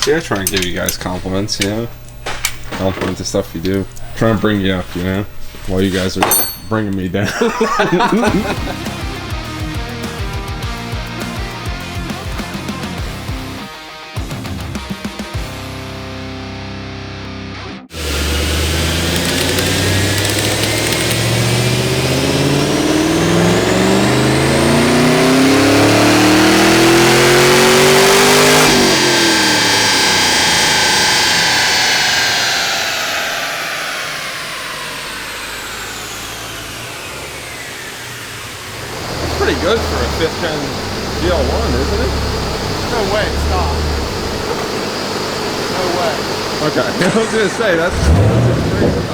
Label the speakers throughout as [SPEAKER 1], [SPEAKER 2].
[SPEAKER 1] Yeah, I try and give you guys compliments, you know. Compliment the stuff you do. Try and bring you up, you know, while you guys are bringing me down. Pretty good for a 5th gen GL1, isn't it?
[SPEAKER 2] No way, stop. No way.
[SPEAKER 1] Okay, I was gonna say that's crazy.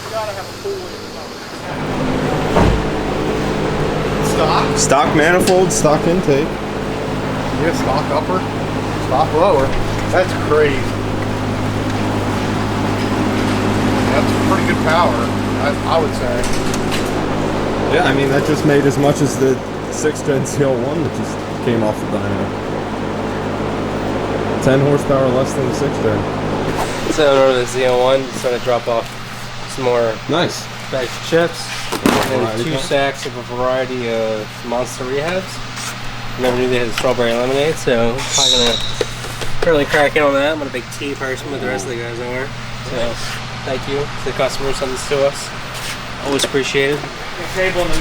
[SPEAKER 2] You gotta have a full weight. Stock?
[SPEAKER 1] Stock manifold, stock intake.
[SPEAKER 2] Yeah, stock upper, stock lower. That's crazy. That's pretty good power, I would say.
[SPEAKER 1] Yeah, I mean that just made as much as the 6th gen CL1 that just came off the dyno. 10 horsepower less than the 6th gen.
[SPEAKER 3] So in order to the ZL1, just going to drop off some more
[SPEAKER 1] Nice.
[SPEAKER 3] bags of chips and
[SPEAKER 1] Variety
[SPEAKER 3] 2
[SPEAKER 1] pack?
[SPEAKER 3] sacks of a variety of Monster Rehabs. Never knew they had strawberry lemonade, so I'm probably gonna really crack in on that. I'm not a big tea person, but the rest of the guys are. So thank you to the customers who send this to us. Always appreciated.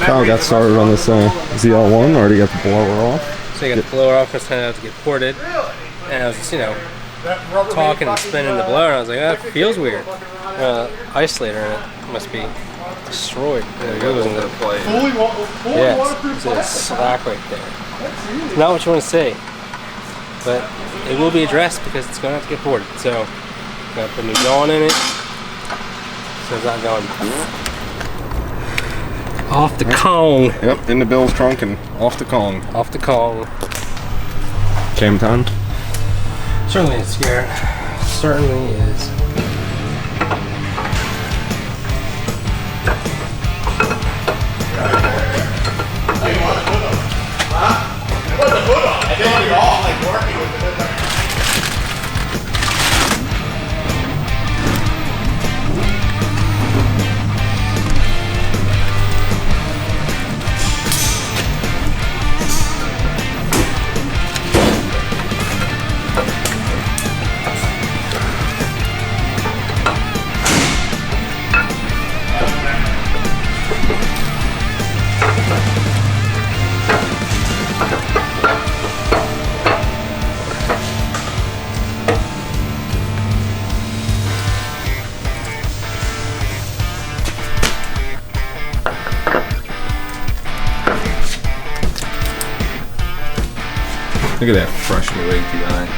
[SPEAKER 1] Kyle got started on this ZL1, already got the blower off.
[SPEAKER 3] So you got the blower off, because I have to get ported. And I was just, you know, talking and spinning the blower, and I was like, that feels weird. Isolator in it must be destroyed. It wasn't good. Yeah, it's a slack right there. It's not what you want to see, but it will be addressed because it's going to have to get ported. So, got to put a new jaw in it, so it's not going off the Kong.
[SPEAKER 1] Yep, in the Bill's trunk and off the Kong.
[SPEAKER 3] Off the Kong.
[SPEAKER 1] Cam time?
[SPEAKER 3] Certainly is, Garrett. Certainly is.
[SPEAKER 1] Look at that fresh new API.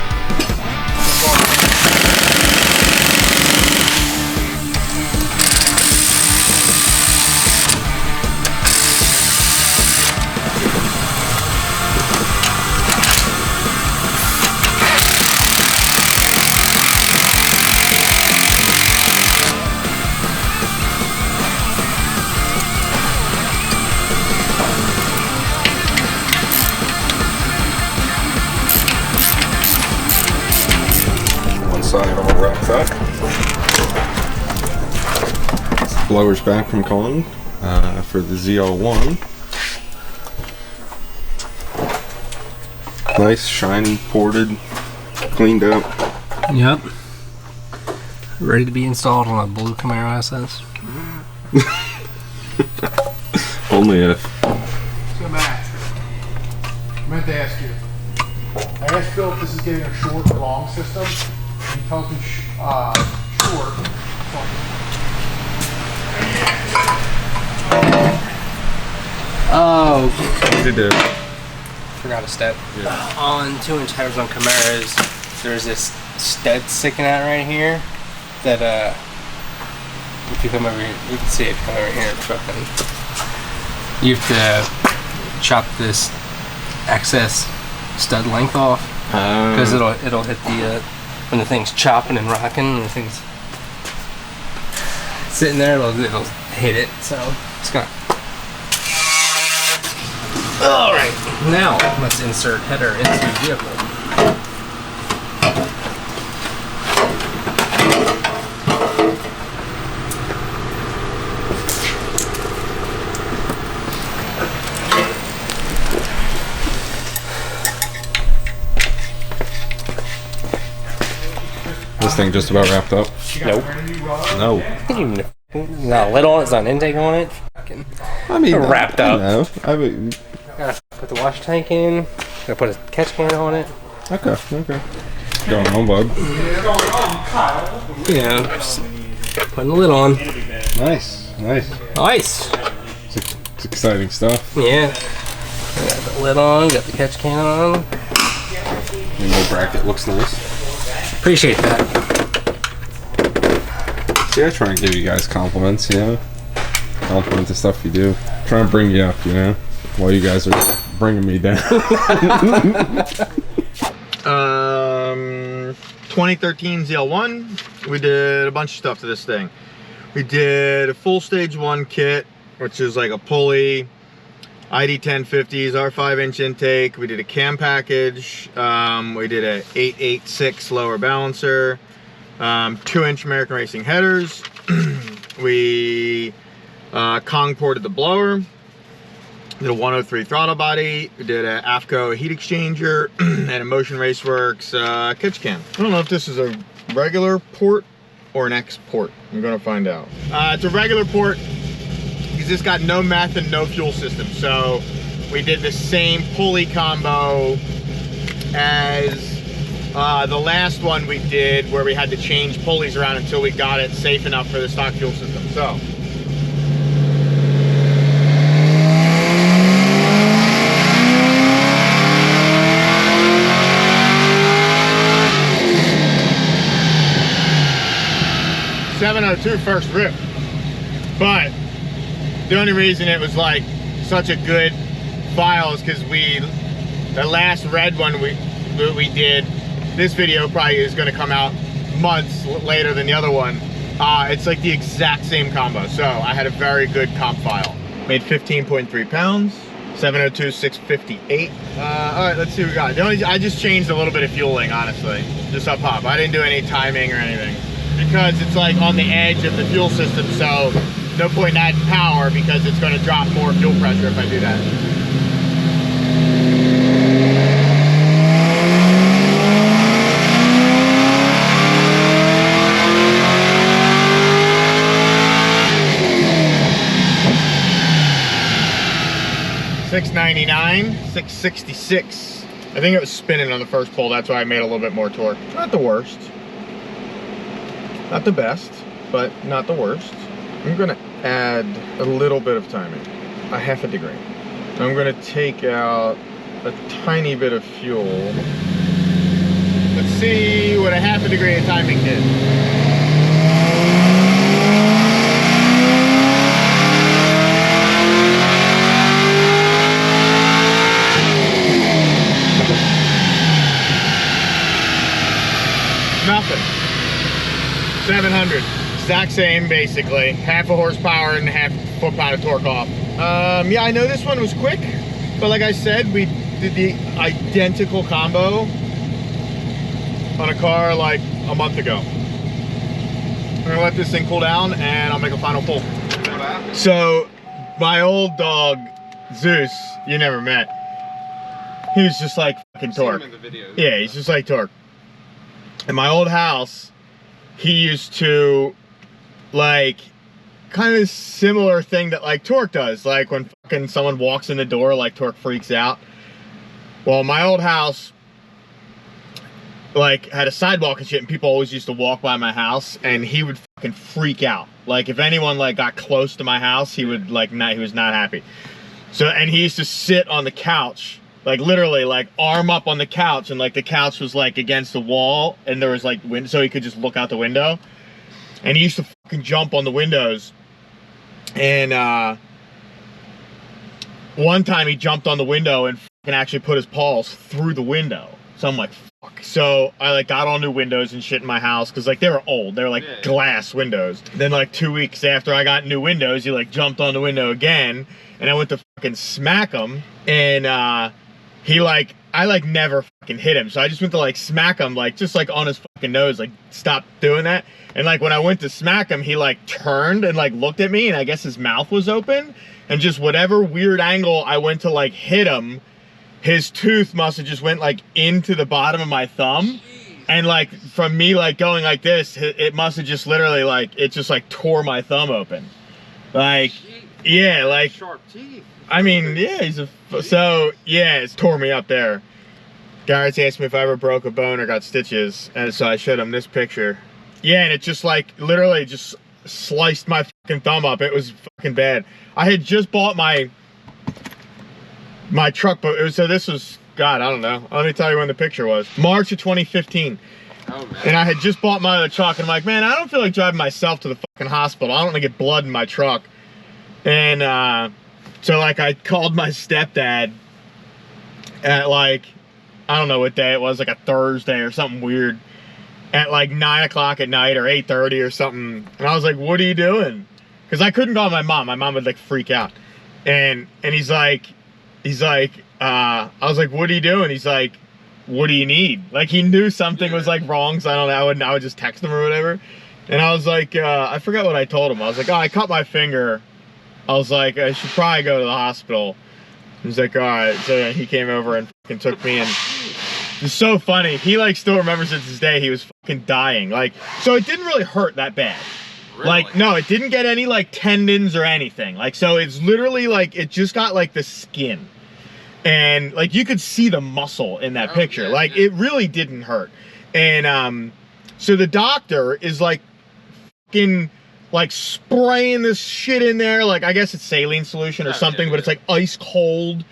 [SPEAKER 1] Side all wrapped up. Blowers back from Kong for the ZL1. Nice, shiny, ported, cleaned up.
[SPEAKER 3] Yep. Ready to be installed on a blue Camaro SS.
[SPEAKER 1] Only if.
[SPEAKER 2] So Matt, I meant to ask you. I asked Phil if this is getting a short or long system. He tells me short.
[SPEAKER 3] Oh,
[SPEAKER 1] What did it?
[SPEAKER 3] forgot a step.
[SPEAKER 1] Yeah.
[SPEAKER 3] On 2-inch headers on Camaros, there's this stud sticking out right here that if you come over here, you can see it come over here. Fucking, you have to chop this excess stud length off because it'll hit the when the thing's chopping and rocking and the thing's sitting there, it'll hit it. So it's gonna. All right, now let's insert header into vehicle.
[SPEAKER 1] This thing just about wrapped up.
[SPEAKER 3] Nope.
[SPEAKER 1] No.
[SPEAKER 3] Not a lid on it, it's not an intake on it. Fucking
[SPEAKER 1] I mean,
[SPEAKER 3] wrapped up.
[SPEAKER 1] No. I mean,
[SPEAKER 3] Gotta put the wash tank in. Gotta put a catch can on it.
[SPEAKER 1] okay. Going on, bud.
[SPEAKER 3] You know, just putting the lid on.
[SPEAKER 1] Nice.
[SPEAKER 3] Nice.
[SPEAKER 1] It's exciting stuff.
[SPEAKER 3] Yeah. Got the lid on, got the catch can on.
[SPEAKER 1] The little bracket looks nice.
[SPEAKER 3] Appreciate that.
[SPEAKER 1] See, I try and give you guys compliments, you know? Compliment the stuff you do. Try and bring you up, you know? While you guys are bringing me down.
[SPEAKER 4] 2013 ZL1. We did a bunch of stuff to this thing. We did a full stage 1 kit, which is like a pulley, ID 1050s, our 5-inch intake. We did a cam package. We did a 886 lower balancer, 2-inch American Racing headers. We Kong ported the blower. Did a 103 throttle body. We did a AFCO heat exchanger and a Motion Raceworks catch can. I don't know if this is a regular port or an X port. I'm gonna find out. It's a regular port because this got no meth and no fuel system. So we did the same pulley combo as the last one we did, where we had to change pulleys around until we got it safe enough for the stock fuel system. So. .702 first rip, but the only reason it was like such a good file is because the last red one we did, this video probably is going to come out months later than the other one. It's like the exact same combo, so I had a very good comp file. Made 15.3 pounds, 702 658. All right, let's see what we got. I just changed a little bit of fueling, honestly, just up top. I didn't do any timing or anything, because it's like on the edge of the fuel system, so no point in adding power because it's going to drop more fuel pressure if I do that. $699, 666. I think it was spinning on the first pull, that's why I made a little bit more torque. Not the worst. Not the best, but not the worst. I'm gonna add a little bit of timing, a half a degree. I'm gonna take out a tiny bit of fuel. Let's see what a half a degree of timing did. Nothing. 700, exact same basically. Half a horsepower and half foot-pound of torque off. Yeah, I know this one was quick, but like I said, we did the identical combo on a car like a month ago. I'm gonna let this thing cool down and I'll make a final pull. So, my old dog, Zeus, you never met, he was just like fucking torque. Yeah, he's just like torque. In my old house, he used to, like, kind of similar thing that, like, Torque does. Like, when fucking someone walks in the door, like, Torque freaks out. Well, my old house, like, had a sidewalk and shit, and people always used to walk by my house, and he would fucking freak out. Like, if anyone, like, got close to my house, he would, like, he was not happy. So, and he used to sit on the couch, like, literally, like, arm up on the couch, and, like, the couch was, like, against the wall, and there was, like, wind, so he could just look out the window. And he used to fucking jump on the windows. And, one time he jumped on the window and fucking actually put his paws through the window. So I'm like, fuck. so I like got all new windows and shit in my house because like they were old. They were like glass windows. Then like 2 weeks after I got new windows, he like jumped on the window again, and I went to fucking smack him, and he like, I like never fucking hit him, so I just went to like smack him, like just like on his fucking nose, like stop doing that. And like when I went to smack him, he like turned and like looked at me, and I guess his mouth was open, and just whatever weird angle I went to like hit him, his tooth must have just went like into the bottom of my thumb. And like from me like going like this, it must have just literally like, it just like tore my thumb open. Like, yeah, like
[SPEAKER 5] sharp teeth.
[SPEAKER 4] I mean, yeah, so yeah, it's tore me up there. Guards asked me if I ever broke a bone or got stitches, and so I showed him this picture. Yeah, and it just like literally just sliced my fucking thumb up. It was fucking bad. I had just bought my truck, but it was, so this was, God, I don't know. Let me tell you when the picture was. March of 2015.
[SPEAKER 5] Oh, man.
[SPEAKER 4] And I had just bought my other truck, and I'm like, man, I don't feel like driving myself to the fucking hospital. I don't want to get blood in my truck. And so like I called my stepdad at like, I don't know what day it was, like a Thursday or something weird, at like 9 o'clock at night or 8:30 or something. And I was like, what are you doing? Because I couldn't call my mom. My mom would like freak out. And he's like, I was like, what are you doing? He's like, what do you need? Like he knew something was like wrong, so I don't know, I would just text him or whatever. And I was like, I forgot what I told him. I was like, oh, I cut my finger. I was like, I should probably go to the hospital. He's like, all right. So he came over and fucking took me, and it's so funny. He like still remembers it to this day. He was fucking dying. Like, so it didn't really hurt that bad.
[SPEAKER 5] Really?
[SPEAKER 4] Like, no, it didn't get any like tendons or anything. Like, so it's literally like, it just got like the skin. And like, you could see the muscle in that picture.
[SPEAKER 5] Yeah,
[SPEAKER 4] like,
[SPEAKER 5] yeah.
[SPEAKER 4] it really didn't hurt. And so the doctor is like fucking like spraying this shit in there. Like, I guess it's saline solution or something, but it's like ice cold.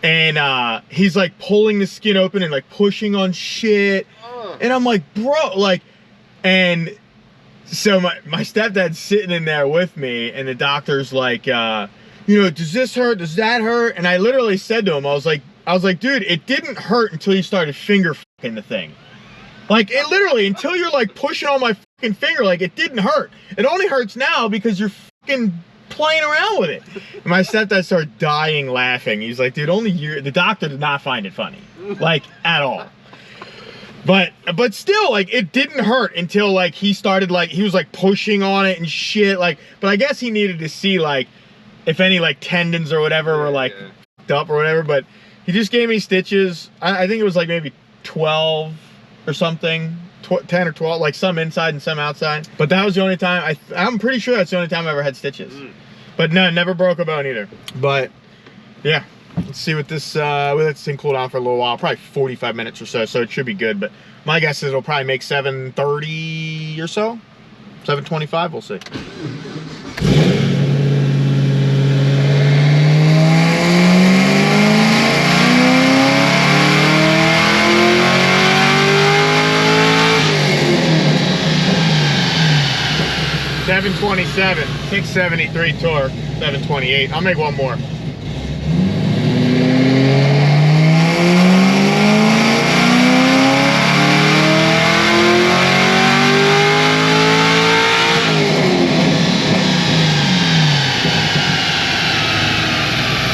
[SPEAKER 4] And he's like pulling the skin open and like pushing on shit. And I'm like, bro, like, and so my stepdad's sitting in there with me, and the doctor's like, you know, does this hurt? Does that hurt? And I literally said to him, I was like, dude, it didn't hurt until you started finger fucking the thing. Like, it literally, until you're like pushing on my fucking finger, like it didn't hurt. It only hurts now because you're fucking playing around with it. And my stepdad started dying laughing. He's like, dude, only you, the doctor did not find it funny. Like, at all. But still, like, it didn't hurt until like he started like, he was like pushing on it and shit. Like, but I guess he needed to see like, if any like tendons or whatever were like fucked up or whatever. But he just gave me stitches. I think it was like maybe 12 or something, 10 or 12, like some inside and some outside. But that was the only time, I'm pretty sure that's the only time I ever had stitches. But no, never broke a bone either. But yeah, let's see what this, we'll let this thing cool down for a little while, probably 45 minutes or so it should be good. But my guess is it'll probably make 7:30 or so, 7:25, we'll see. .727, 673 torque, 728. I'll make one more.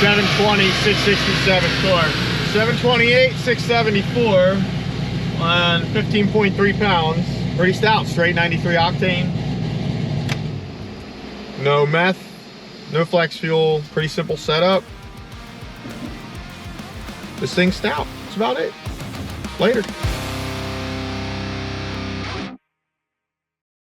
[SPEAKER 4] .720, 667 torque. 728, 674 on 15.3 pounds. Pretty stout, straight 93 octane. No meth, no flex fuel, pretty simple setup. This thing's stout. That's about it. Later.